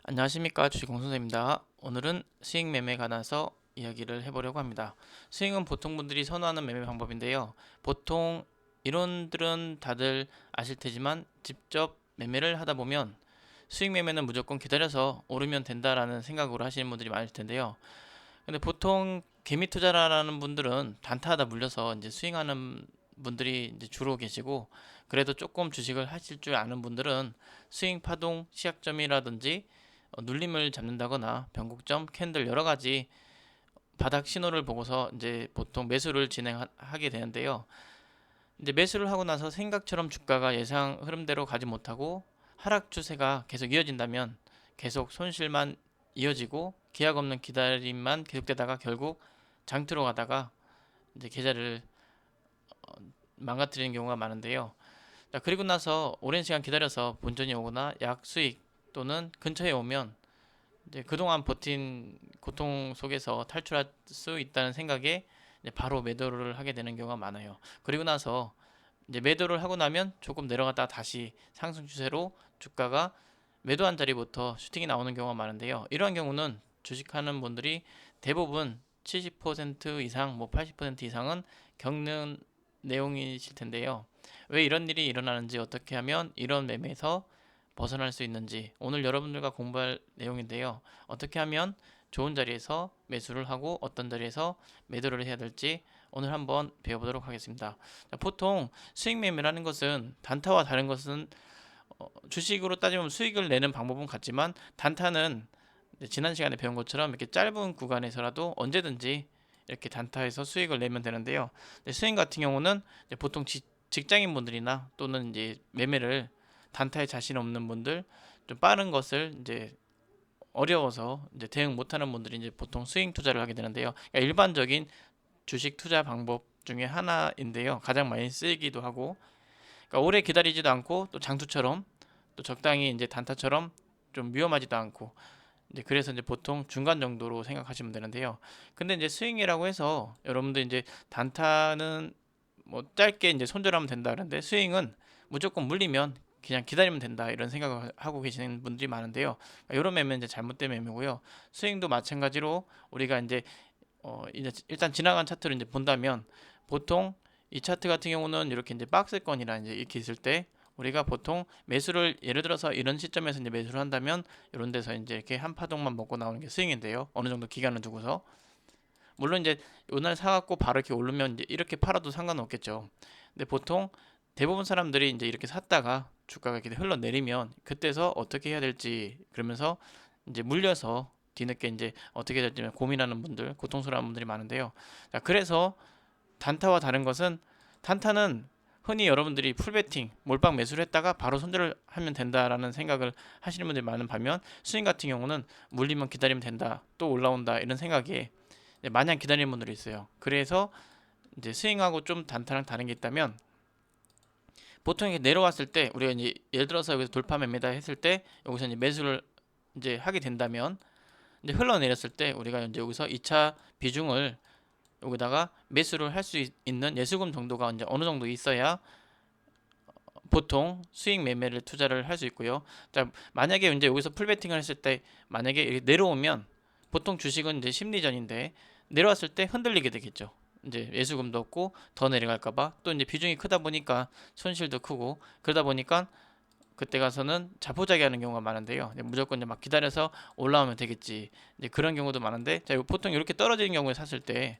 안녕하십니까, 주식공선생입니다. 오늘은 스윙 매매에 관해서 이야기를 해보려고 합니다. 스윙은 보통 분들이 선호하는 매매 방법인데요. 보통 이론들은 다들 아실 테지만 직접 매매를 하다 보면 스윙 매매는 무조건 기다려서 오르면 된다라는 생각으로 하시는 분들이 많을 텐데요. 근데 보통 개미 투자라는 분들은 단타하다 물려서 이제 스윙하는 분들이 이제 주로 계시고, 그래도 조금 주식을 하실 줄 아는 분들은 스윙 파동 시작점이라든지 눌림을 잡는다거나 변곡점, 캔들 여러 가지 바닥 신호를 보고서 이제 보통 매수를 진행하게 되는데요. 이제 매수를 하고 나서 생각처럼 주가가 예상 흐름대로 가지 못하고 하락 추세가 계속 이어진다면 계속 손실만 이어지고 기약 없는 기다림만 계속되다가 결국 장투로 가다가 이제 계좌를 망가뜨리는 경우가 많은데요. 자, 그리고 나서 오랜 시간 기다려서 본전이 오거나 약 수익 또는 근처에 오면 이제 그동안 버틴 고통 속에서 탈출할 수 있다는 생각에 이제 바로 매도를 하게 되는 경우가 많아요. 그리고 나서 이제 매도를 하고 나면 조금 내려갔다가 다시 상승 추세로 주가가 매도한 자리부터 슈팅이 나오는 경우가 많은데요. 이러한 경우는 주식하는 분들이 대부분 70% 이상, 뭐 80% 이상은 겪는 내용이실 텐데요. 왜 이런 일이 일어나는지, 어떻게 하면 이런 매매에서 벗어날 수 있는지 오늘 여러분들과 공부할 내용인데요. 어떻게 하면 좋은 자리에서 매수를 하고 어떤 자리에서 매도를 해야 될지 오늘 한번 배워보도록 하겠습니다. 자, 보통 수익 매매라는 것은 단타와 다른 것은 주식으로 따지면 수익을 내는 방법은 같지만 단타는 지난 시간에 배운 것처럼 이렇게 짧은 구간에서라도 언제든지 이렇게 단타에서 수익을 내면 되는데요. 수익 같은 경우는 보통 직장인 분들이나 또는 이제 매매를 단타에 자신 없는 분들, 좀 빠른 것을 이제 어려워서 이제 대응 못하는 분들이 이제 보통 스윙 투자를 하게 되는데요. 그러니까 일반적인 주식 투자 방법 중에 하나인데요. 가장 많이 쓰이기도 하고, 그러니까 오래 기다리지도 않고 또 장투처럼 또 적당히 이제 단타처럼 좀 위험하지도 않고, 이제 그래서 이제 보통 중간 정도로 생각하시면 되는데요. 근데 이제 스윙이라고 해서 여러분들 이제 단타는 뭐 짧게 이제 손절하면 된다 그러는데 스윙은 무조건 물리면 그냥 기다리면 된다 이런 생각을 하고 계시는 분들이 많은데요. 이런 매매는 이제 잘못된 매매고요. 스윙도 마찬가지로 우리가 이제 일단 지나간 차트를 이제 본다면 보통 이 차트 같은 경우는 이렇게 이제 박스권이라 이제 이렇게 있을 때 우리가 보통 매수를 예를 들어서 이런 시점에서 이제 매수를 한다면 이런 데서 이제 이렇게 한 파동만 먹고 나오는 게 스윙인데요. 어느 정도 기간을 두고서 물론 이제 오늘 사갖고 바로 이렇게 오르면 이제 이렇게 팔아도 상관없겠죠. 근데 보통 대부분 사람들이 이제 이렇게 샀다가 주가가 이렇게 흘러내리면 그때서 어떻게 해야 될지 그러면서 이제 물려서 뒤늦게 이제 어떻게 될지 고민하는 분들, 고통스러운 분들이 많은데요. 자, 그래서 단타와 다른 것은 단타는 흔히 여러분들이 풀베팅, 몰빵 매수를 했다가 바로 손절을 하면 된다라는 생각을 하시는 분들이 많은 반면 스윙 같은 경우는 물리면 기다리면 된다, 또 올라온다 이런 생각에 마냥 기다리는 분들이 있어요. 그래서 이제 스윙하고 좀 단타랑 다른 게 있다면 보통 이게 내려왔을 때 우리가 이제 예를 들어서 여기서 돌파 매매다 했을 때 여기서 이제 매수를 이제 하게 된다면 이제 흘러내렸을 때 우리가 이제 여기서 2차 비중을 여기다가 매수를 할 수 있는 예수금 정도가 이제 어느 정도 있어야 보통 수익 매매를 투자를 할 수 있고요. 자, 만약에 이제 여기서 풀베팅을 했을 때 만약에 이렇게 내려오면 보통 주식은 이제 심리전인데 내려왔을 때 흔들리게 되겠죠. 이제 예수금도 없고 더 내려갈까봐 또 이제 비중이 크다 보니까 손실도 크고 그러다 보니까 그때 가서는 자포자기하는 경우가 많은데요. 무조건 이제 막 기다려서 올라오면 되겠지. 이제 그런 경우도 많은데 자, 보통 이렇게 떨어지는 경우에 샀을 때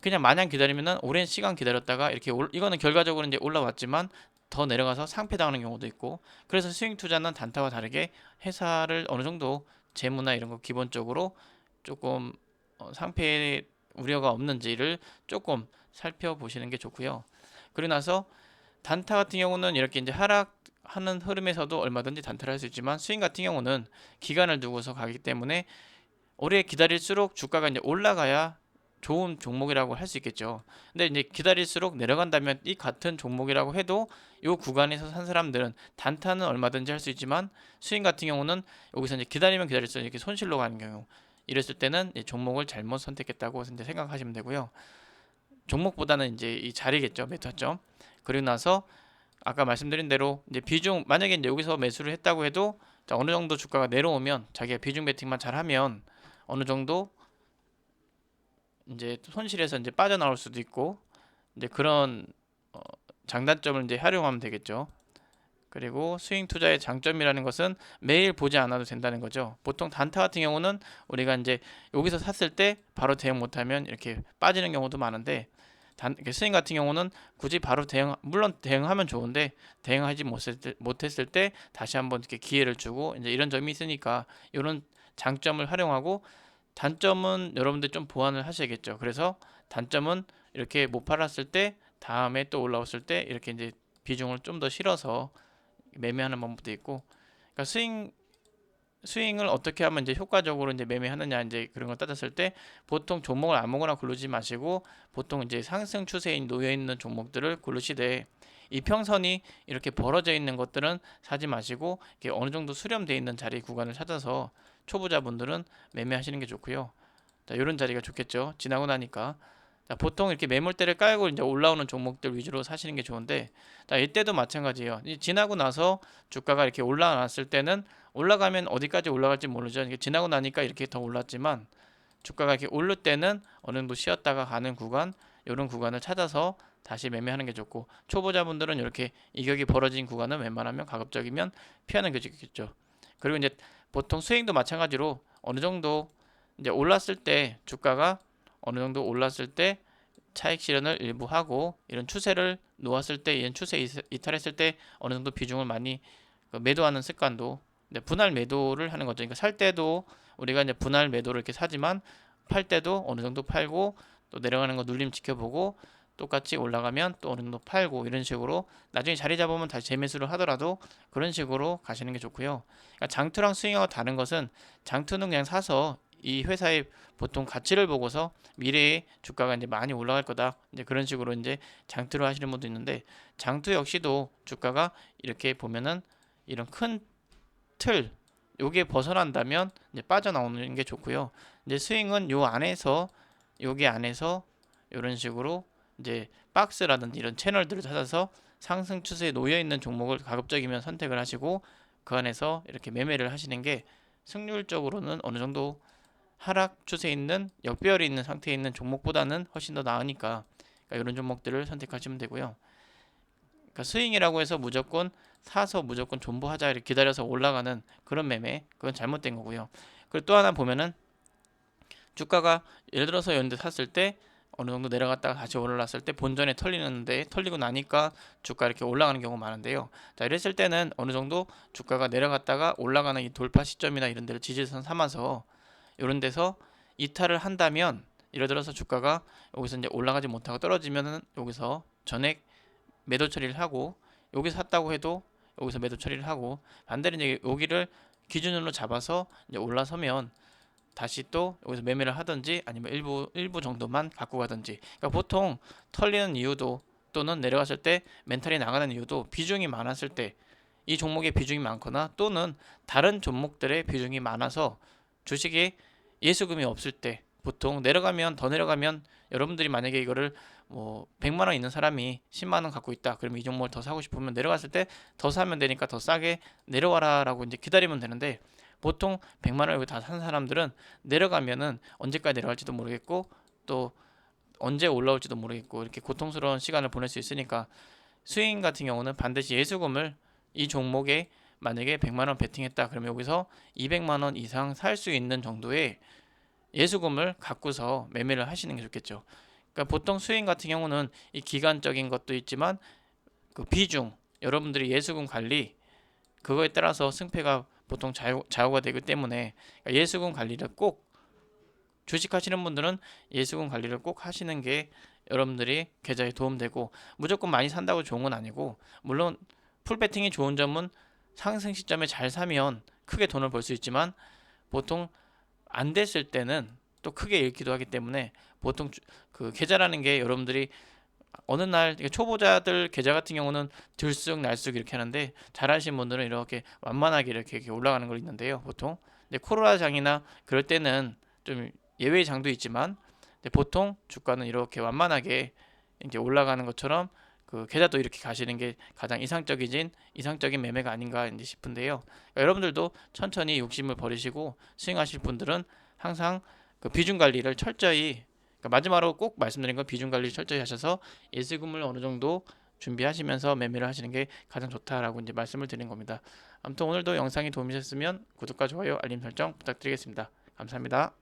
그냥 마냥 기다리면은 오랜 시간 기다렸다가 이렇게 이거는 결과적으로 이제 올라왔지만 더 내려가서 상폐당하는 경우도 있고 그래서 스윙 투자는 단타와 다르게 회사를 어느 정도 재무나 이런 거 기본적으로 조금 상폐 우려가 없는지를 조금 살펴보시는 게 좋고요. 그리고 나서 단타 같은 경우는 이렇게 이제 하락하는 흐름에서도 얼마든지 단타를 할 수 있지만 스윙 같은 경우는 기간을 두고서 가기 때문에 오래 기다릴수록 주가가 이제 올라가야 좋은 종목이라고 할 수 있겠죠. 근데 이제 기다릴수록 내려간다면 이 같은 종목이라고 해도 이 구간에서 산 사람들은 단타는 얼마든지 할 수 있지만 스윙 같은 경우는 여기서 이제 기다리면 기다릴수록 이렇게 손실로 가는 경우 이랬을 때는 종목을 잘못 선택했다고 이제 생각하시면 되고요. 종목보다는 이제 이 자리겠죠, 메타점. 그리고 나서 아까 말씀드린 대로 이제 비중 만약에 이제 여기서 매수를 했다고 해도 자, 어느 정도 주가가 내려오면 자기가 비중 베팅만 잘하면 어느 정도 이제 손실에서 이제 빠져나올 수도 있고 이제 그런 어, 장단점을 이제 활용하면 되겠죠. 그리고 스윙 투자의 장점이라는 것은 매일 보지 않아도 된다는 거죠. 보통 단타 같은 경우는 우리가 이제 여기서 샀을 때 바로 대응 못하면 이렇게 빠지는 경우도 많은데 스윙 같은 경우는 굳이 바로 물론 대응하면 좋은데 대응하지 못했을 때 다시 한번 이렇게 기회를 주고 이제 이런 점이 있으니까 이런 장점을 활용하고 단점은 여러분들 좀 보완을 하셔야겠죠. 그래서 단점은 이렇게 못 팔았을 때 다음에 또 올라왔을 때 이렇게 이제 비중을 좀 더 실어서 매매하는 방법도 있고, 그러니까 스윙을 어떻게 하면 이제 효과적으로 이제 매매하느냐 이제 그런 걸 따졌을 때 보통 종목을 아무거나 고르지 마시고 보통 이제 상승 추세에 놓여 있는 종목들을 고르시되 이평선이 이렇게 벌어져 있는 것들은 사지 마시고 이렇게 어느 정도 수렴되어 있는 자리 구간을 찾아서 초보자분들은 매매하시는 게 좋고요. 자, 이런 자리가 좋겠죠. 지나고 나니까. 자, 보통 이렇게 매물대를 깔고 이제 올라오는 종목들 위주로 사시는 게 좋은데, 자, 이때도 마찬가지예요. 지나고 나서 주가가 이렇게 올라왔을 때는 올라가면 어디까지 올라갈지 모르죠. 이게 지나고 나니까 이렇게 더 올랐지만 주가가 이렇게 오를 때는 어느 정도 쉬었다가 가는 구간, 이런 구간을 찾아서 다시 매매하는 게 좋고 초보자분들은 이렇게 이격이 벌어진 구간은 웬만하면 가급적이면 피하는 게 좋겠죠. 그리고 이제 보통 스윙도 마찬가지로 어느 정도 이제 올랐을 때 주가가 어느 정도 올랐을 때 차익 실현을 일부 하고 이런 추세를 놓았을 때 이런 추세 이탈했을 때 어느 정도 비중을 많이 매도하는 습관도 분할 매도를 하는 거죠. 그러니까 살 때도 우리가 이제 분할 매도를 이렇게 사지만 팔 때도 어느 정도 팔고 또 내려가는 거 눌림 지켜보고 똑같이 올라가면 또 어느 정도 팔고 이런 식으로 나중에 자리 잡으면 다시 재매수를 하더라도 그런 식으로 가시는 게 좋고요. 그러니까 장투랑 스윙하고 다른 것은 장투는 그냥 사서 이 회사의 보통 가치를 보고서 미래에 주가가 이제 많이 올라갈 거다 이제 그런 식으로 이제 장투를 하시는 분도 있는데 장투 역시도 주가가 이렇게 보면은 이런 큰 틀 요게 벗어난다면 이제 빠져나오는 게 좋고요. 이제 스윙은 요 안에서 여기 안에서 이런 식으로 이제 박스라든지 이런 채널들을 찾아서 상승 추세에 놓여 있는 종목을 가급적이면 선택을 하시고 그 안에서 이렇게 매매를 하시는 게 승률적으로는 어느 정도 하락 추세에 있는 역배열이 있는 상태에 있는 종목보다는 훨씬 더 나으니까 그러니까 이런 종목들을 선택하시면 되고요. 그러니까 스윙이라고 해서 무조건 사서 무조건 존버하자 이렇게 기다려서 올라가는 그런 매매 그건 잘못된 거고요. 그리고 또 하나 보면은 주가가 예를 들어서 이런 데 샀을 때 어느 정도 내려갔다가 다시 올라왔을 때 본전에 털리는데 털리고 나니까 주가 이렇게 올라가는 경우가 많은데요. 자, 이랬을 때는 어느 정도 주가가 내려갔다가 올라가는 이 돌파 시점이나 이런 데를 지지선 삼아서 이런 데서 이탈을 한다면 예를 들어서 주가가 여기서 이제 올라가지 못하고 떨어지면은 여기서 전액 매도 처리를 하고 여기 샀다고 해도 여기서 매도 처리를 하고 반대로 이제 여기를 기준으로 잡아서 이제 올라서면 다시 또 여기서 매매를 하든지 아니면 일부 정도만 갖고 가든지 그러니까 보통 털리는 이유도 또는 내려갔을 때 멘탈이 나가는 이유도 비중이 많았을 때 이 종목의 비중이 많거나 또는 다른 종목들의 비중이 많아서 주식에 예수금이 없을 때 보통 내려가면 더 내려가면 여러분들이 만약에 이거를 뭐 100만 원 있는 사람이 10만 원 갖고 있다. 그러면 이 종목을 더 사고 싶으면 내려갔을 때 더 사면 되니까 더 싸게 내려와라라고 이제 기다리면 되는데 보통 100만 원을 다 산 사람들은 내려가면은 언제까지 내려갈지도 모르겠고 또 언제 올라올지도 모르겠고 이렇게 고통스러운 시간을 보낼 수 있으니까 스윙 같은 경우는 반드시 예수금을 이 종목에 만약에 100만 원 베팅했다. 그러면 여기서 200만 원 이상 살 수 있는 정도의 예수금을 갖고서 매매를 하시는 게 좋겠죠. 그러니까 보통 스윙 같은 경우는 이 기간적인 것도 있지만 그 비중, 여러분들이 예수금 관리 그거에 따라서 승패가 보통 좌우가 되기 때문에 그러니까 예수금 관리를 꼭 주식하시는 분들은 예수금 관리를 꼭 하시는 게 여러분들이 계좌에 도움되고 무조건 많이 산다고 좋은 건 아니고 물론 풀배팅이 좋은 점은 상승 시점에 잘 사면 크게 돈을 벌 수 있지만 보통 안 됐을 때는 또 크게 잃기도 하기 때문에 보통 그 계좌라는 게 여러분들이 어느 날 초보자들 계좌 같은 경우는 들쑥 날쑥 이렇게 하는데 잘하신 분들은 이렇게 완만하게 이렇게 올라가는 걸 있는데요. 보통 근데 코로나 장이나 그럴 때는 좀 예외의 장도 있지만 보통 주가는 이렇게 완만하게 이제 올라가는 것처럼 그 계좌도 이렇게 가시는 게 가장 이상적인 매매가 아닌가 이제 싶은데요. 그러니까 여러분들도 천천히 욕심을 버리시고 스윙하실 분들은 항상 그 비중 관리를 철저히, 그러니까 마지막으로 꼭 말씀드린 건 비중 관리 철저히 하셔서 예수금을 어느 정도 준비하시면서 매매를 하시는 게 가장 좋다라고 이제 말씀을 드린 겁니다. 아무튼 오늘도 영상이 도움이 되셨으면 구독과 좋아요, 알림 설정 부탁드리겠습니다. 감사합니다.